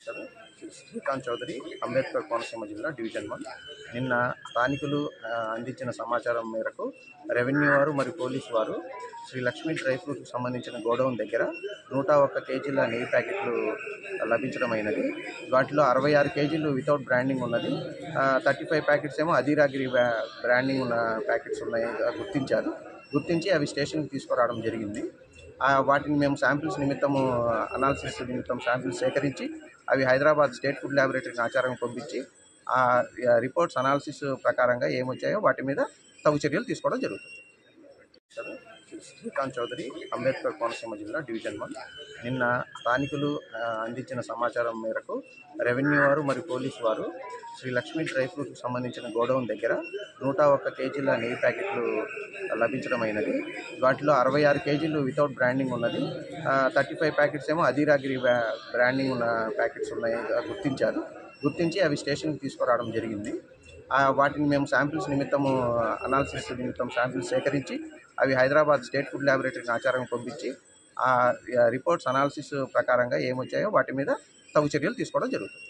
శ్రీకాంత్ చౌదరి, అంబేద్కర్ కోనసీమ జిల్లా డివిజన్ 1. నిన్న స్థానికులు అందించిన సమాచారం మేరకు రెవెన్యూ వారు మరియు పోలీసు వారు శ్రీ లక్ష్మీ డ్రై ఫ్రూట్కి సంబంధించిన గోడౌన్ దగ్గర 101 కేజీల నెయ్యి ప్యాకెట్లు లభించడమైనది. వాటిలో 66 కేజీలు వితౌట్ బ్రాండింగ్ ఉన్నది, 35 ప్యాకెట్స్ ఏమో అధీరాగిరి బ్రాండింగ్ ఉన్న ప్యాకెట్స్ ఉన్నాయి గుర్తించి అవి స్టేషన్కి తీసుకురావడం జరిగింది. వాటిని మేము శాంపిల్స్ నిమిత్తము అనాలిసిస్ నిమిత్తం శాంపిల్స్ సేకరించి అవి హైదరాబాద్ స్టేట్ ఫుడ్ ల్యాబొరేటరీకి ఆచారం పంపించి ఆ రిపోర్ట్స్ అనాలిసిస్ ప్రకారంగా ఏమొచ్చాయో వాటి మీద తగు చర్యలు తీసుకోవడం జరుగుతుంది. శ్రీకాంత్ చౌదరి, అంబేద్కర్ కోనసీమ జిల్లా డివిజన్ 1. నిన్న స్థానికులు అందించిన సమాచారం మేరకు రెవెన్యూ వారు మరియు పోలీసు వారు శ్రీ లక్ష్మీ డ్రై ఫ్రూట్కి సంబంధించిన గోడౌన్ దగ్గర 101 కేజీల నెయ్యి ప్యాకెట్లు లభించడమైనది. వాటిలో 66 కేజీలు వితౌట్ బ్రాండింగ్ ఉన్నది, 35 ప్యాకెట్స్ ఏమో అధీరాగిరి బ్రాండింగ్ ఉన్న ప్యాకెట్స్ ఉన్నాయి గుర్తించి అవి స్టేషన్కి తీసుకురావడం జరిగింది. వాటిని మేము శాంపిల్స్ నిమిత్తము అనాలిసిస్ నిమిత్తం శాంపిల్స్ సేకరించి అవి హైదరాబాద్ స్టేట్ ఫుడ్ ల్యాబొరేటరీకి ఆచారం పంపించి ఆ రిపోర్ట్స్ అనాలిసిస్ ప్రకారంగా ఏమొచ్చాయో వాటి మీద తగు చర్యలు తీసుకోవడం జరుగుతుంది.